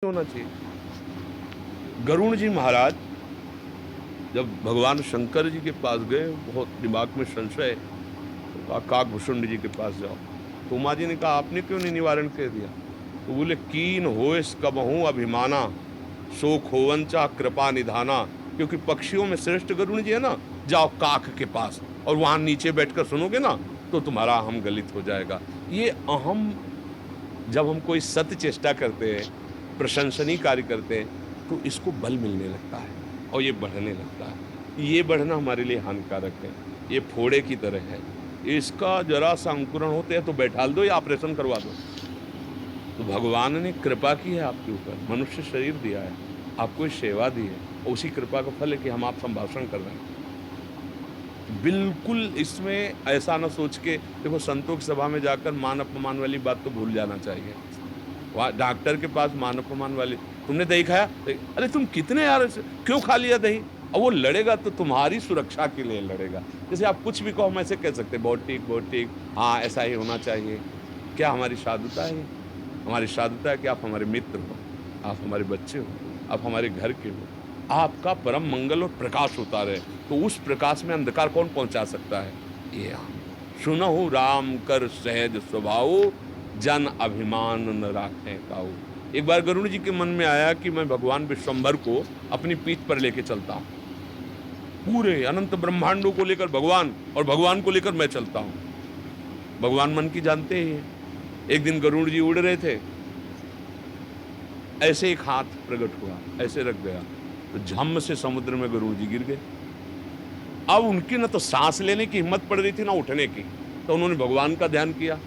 होना चाहिए। गरुड़ जी महाराज जब भगवान शंकर जी के पास गए, बहुत दिमाग में संशय, तो कहा काकभूषुंड जी के पास जाओ। तो उमा जी ने कहा आपने क्यों नहीं निवारण कर दिया? तो बोले कीन होएस कबहूं अभिमाना, शोक होवंचा कृपा निधाना। क्योंकि पक्षियों में श्रेष्ठ गरुड़ जी है ना, जाओ काक के पास और वहां नीचे बैठकर सुनोगे ना तो तुम्हारा अहम गलित हो जाएगा। ये अहम, जब हम कोई सत्य चेष्टा करते हैं, प्रशंसनीय कार्य करते हैं, तो इसको बल मिलने लगता है और ये बढ़ने लगता है। ये बढ़ना हमारे लिए हानिकारक है। ये फोड़े की तरह है, इसका जरा सा अंकुरण होते हैं तो बैठाल दो या ऑपरेशन करवा दो। तो भगवान ने कृपा की है आपके ऊपर, मनुष्य शरीर दिया है, आपको सेवा दी है, और उसी कृपा का फल है कि हम आप संभाषण कर रहे हैं। बिल्कुल इसमें ऐसा ना सोच के, देखो संतों की सभा में जाकर मान अपमान वाली बात तो भूल जाना चाहिए। वहाँ डॉक्टर के पास मान अपमान वाली, तुमने दही खाया? अरे तुम कितने यार, क्यों खा लिया दही? और वो लड़ेगा तो तुम्हारी सुरक्षा के लिए लड़ेगा। जैसे आप कुछ भी कहो, हम ऐसे कह सकते बहुत ठीक, हाँ ऐसा ही होना चाहिए। क्या हमारी साधुता है? हमारी साधुता है कि आप हमारे मित्र हो, आप हमारे बच्चे हो, आप हमारे घर के हो, आपका परम मंगल और प्रकाश होता रहे। तो उस प्रकाश में अंधकार कौन पहुंचा सकता है? ये हम सुनहु राम कर सहज स्वभाव, जन अभिमान न राखें काऊ। एक बार गरुड़ जी के मन में आया कि मैं भगवान विश्वंभर को अपनी पीठ पर लेके चलता हूं, पूरे अनंत ब्रह्मांडों को लेकर भगवान और भगवान को लेकर मैं चलता हूं। भगवान मन की जानते ही हैं। एक दिन गरुड़ जी उड़ रहे थे, ऐसे एक हाथ प्रकट हुआ, ऐसे रख गया तो झम से समुद्र में गरुड़ जी गिर गए। अब उनकी ना तो सांस लेने की हिम्मत पड़ रही थी ना उठने की, तो उन्होंने भगवान का ध्यान किया।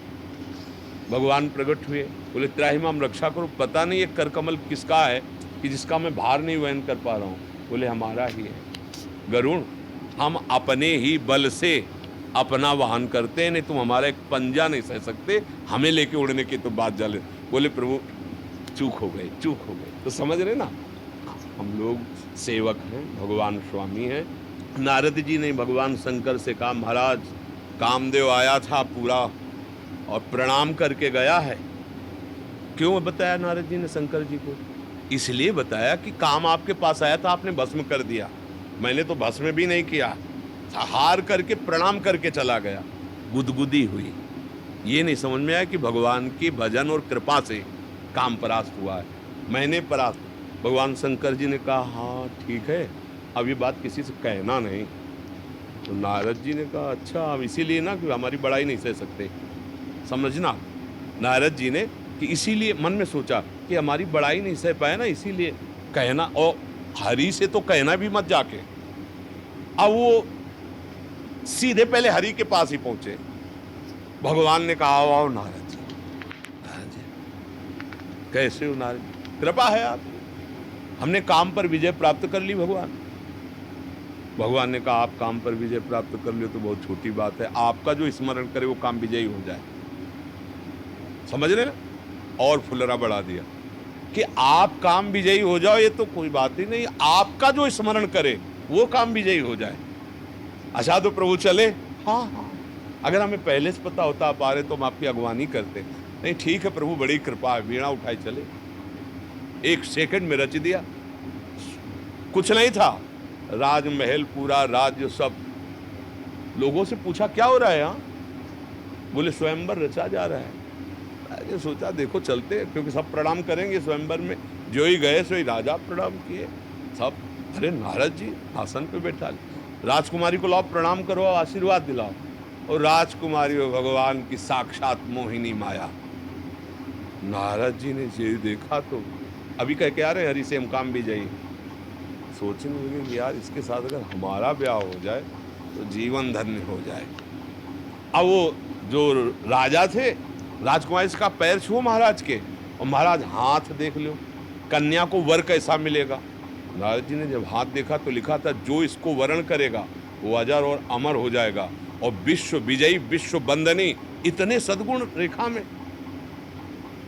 भगवान प्रकट हुए, बोले त्राहिमाम रक्षा करो, पता नहीं ये कर कमल किसका है कि जिसका मैं भार नहीं वहन कर पा रहा हूं। बोले हमारा ही है गरुड़, हम अपने ही बल से अपना वाहन करते हैं, नहीं तुम हमारा एक पंजा नहीं सह सकते, हमें लेके उड़ने की तो बात जाले। बोले प्रभु चूक हो गए। तो समझ रहे ना, हम लोग सेवक हैं, भगवान स्वामी हैं। नारद जी ने भगवान शंकर से कहा महाराज कामदेव आया था पूरा और प्रणाम करके गया है। क्यों बताया नारद जी ने शंकर जी को? इसलिए बताया कि काम आपके पास आया था, आपने भस्म कर दिया। मैंने तो भस्म भी नहीं किया, हार करके प्रणाम करके चला गया। गुदगुदी हुई। ये नहीं समझ में आया कि भगवान की भजन और कृपा से काम परास्त हुआ है, मैंने परास्त। भगवान शंकर जी ने कहा हाँ ठीक है, अब ये बात किसी से कहना नहीं। तो नारद जी ने कहा अच्छा, अब इसीलिए ना कि हमारी बड़ाई नहीं सह सकते, समझना। नारद जी ने कि इसीलिए मन में सोचा कि हमारी बड़ाई नहीं सह पाए ना, इसीलिए कहना, और हरि से तो कहना भी मत जाके। अब वो सीधे पहले हरि के पास ही पहुंचे। भगवान ने कहा आओ नारद जी। नारद जी कैसे हो नारद? कृपा है आप, हमने काम पर विजय प्राप्त कर ली। भगवान ने कहा आप काम पर विजय प्राप्त कर लियो तो बहुत छोटी बात है, आपका जो स्मरण करे वो काम विजयी हो जाए। समझ रहे ना? और फुलरा बढ़ा दिया कि आप काम विजयी हो जाओ ये तो कोई बात ही नहीं, आपका जो स्मरण करे वो काम विजयी हो जाए। अच्छा तो प्रभु चले? हाँ, अगर हमें पहले से पता होता आप आ रहे तो हम आपकी अगवानी करते। नहीं ठीक है प्रभु, बड़ी कृपा है, वीणा उठाई चले। 1 सेकंड में रच दिया। कुछ नहीं था, राजमहल पूरा राज्य सब। लोगों से पूछा क्या हो रहा है यहाँ? बोले स्वयंवर रचा जा रहा है। मैंने सोचा देखो चलते, क्योंकि सब प्रणाम करेंगे स्वयंवर में, जो ही गए सो ही राजा प्रणाम किए सब। अरे नारद जी आसन पे बैठा, राजकुमारी को लाओ प्रणाम करो, आशीर्वाद दिलाओ। और राजकुमारी हो भगवान की साक्षात मोहिनी माया। नारद जी ने ये देखा तो अभी कह के आ रहे हरि से हम काम भी जाइए। सोचने लगे कि यार इसके साथ अगर हमारा ब्याह हो जाए तो जीवन धन्य हो जाए। अब वो जो राजा थे, राजकुमारी का पैर छुओ महाराज के, और महाराज हाथ देख लो, कन्या को वर कैसा मिलेगा। नारद जी ने जब हाथ देखा तो लिखा था जो इसको वरण करेगा वो अजर और अमर हो जाएगा, और विश्व विजयी विश्व बंदनी। इतने सद्गुण रेखा में,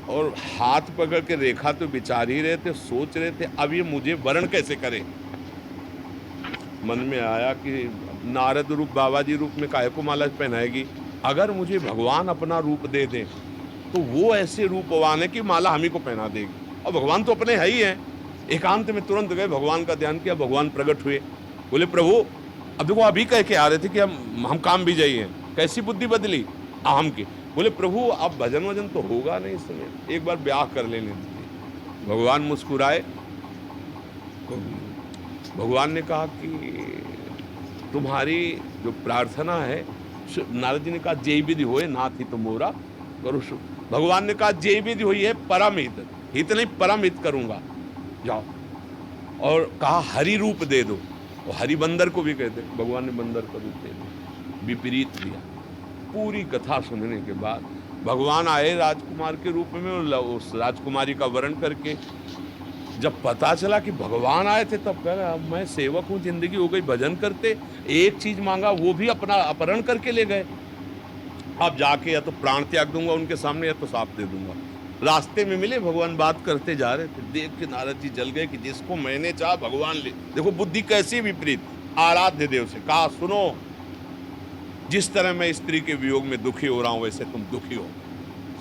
और हाथ पकड़ के रेखा तो विचार ही रहे थे, सोच रहे थे अब ये मुझे वरण कैसे करे। मन में आया कि नारद रूप बाबा जी रूप में काहे को माला पहनाएगी, अगर मुझे भगवान अपना रूप दे दे तो वो ऐसे रूपवान है कि माला हम ही को पहना देगी, और भगवान तो अपने है ही हैं। एकांत में तुरंत गए, भगवान का ध्यान किया, भगवान प्रकट हुए। बोले प्रभु, अब देखो अभी कह के आ रहे थे कि हम काम भी जाइए, कैसी बुद्धि बदली अहम की। बोले प्रभु अब भजन वजन तो होगा नहीं इस समय, एक बार ब्याह कर लेने दीजिए। भगवान मुस्कुराए। भगवान ने कहा कि तुम्हारी जो प्रार्थना है, नारद जी ने कहा जय विधि होए नाथ हित मोरा करो। भगवान ने कहा जय विधि हुई है परम हित, हित नहीं परम हित करूंगा, जाओ। और कहा हरि रूप दे दो, और हरि बंदर को भी कहते, भगवान ने बंदर का रूप दे दिया, विपरीत दिया। पूरी कथा सुनने के बाद भगवान आए राजकुमार के रूप में, उस राजकुमारी का वर्ण करके। जब पता चला कि भगवान आए थे तब कह रहा मैं सेवक हूं, जिंदगी हो गई भजन करते, एक चीज मांगा वो भी अपना अपहरण करके ले गए। अब जाके या तो प्राण त्याग दूंगा उनके सामने, या तो साफ दे दूंगा। रास्ते में मिले, भगवान बात करते जा रहे थे, देख के नारद जी जल गए कि जिसको मैंने चाहा भगवान ले। देखो बुद्धि कैसी विपरीत। आराध्य देव से कहा सुनो, जिस तरह मैं स्त्री के वियोग में दुखी हो रहा हूं वैसे तुम दुखी हो,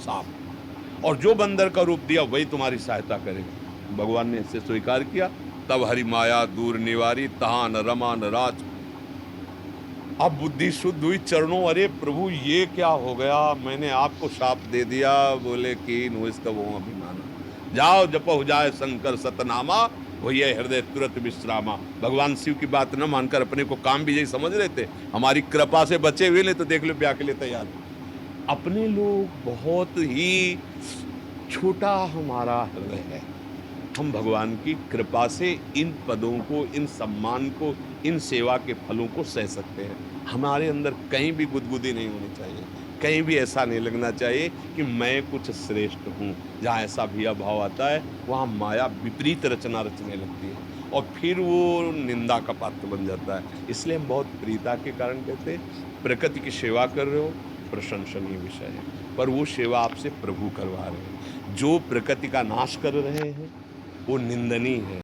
साफ। और जो बंदर का रूप दिया वही तुम्हारी सहायता करेगा। भगवान ने इसे स्वीकार किया। तब हरि माया दूर निवारी, तहां न रमा न राज। अब बुद्धि शुद्ध हुई चरणों, अरे प्रभु ये क्या हो गया, मैंने आपको शाप दे दिया। बोले कि नुस्तव अभिमाना, जाओ जप हो जाए शंकर सतनामा, वही हृदय तुरंत विश्रामा। भगवान शिव की बात न मानकर अपने को काम भी यही समझ रहे थे, हमारी कृपा से बचे हुए, नहीं तो देख लो ब्याह के लिए तैयार। अपने लोग बहुत ही छोटा हमारा हृदय है। हम भगवान की कृपा से इन पदों को, इन सम्मान को, इन सेवा के फलों को सह सकते हैं। हमारे अंदर कहीं भी गुदगुदी नहीं होनी चाहिए, कहीं भी ऐसा नहीं लगना चाहिए कि मैं कुछ श्रेष्ठ हूँ। जहाँ ऐसा भी भाव आता है वहाँ माया विपरीत रचना रचने लगती है और फिर वो निंदा का पात्र बन जाता है। इसलिए हम बहुत प्रियता के कारण कहते हैं, प्रकृति की सेवा कर रहे हो प्रशंसनीय विषय है, पर वो सेवा आपसे प्रभु करवा रहे हैं। जो प्रकृति का नाश कर रहे हैं वो निंदनीय है।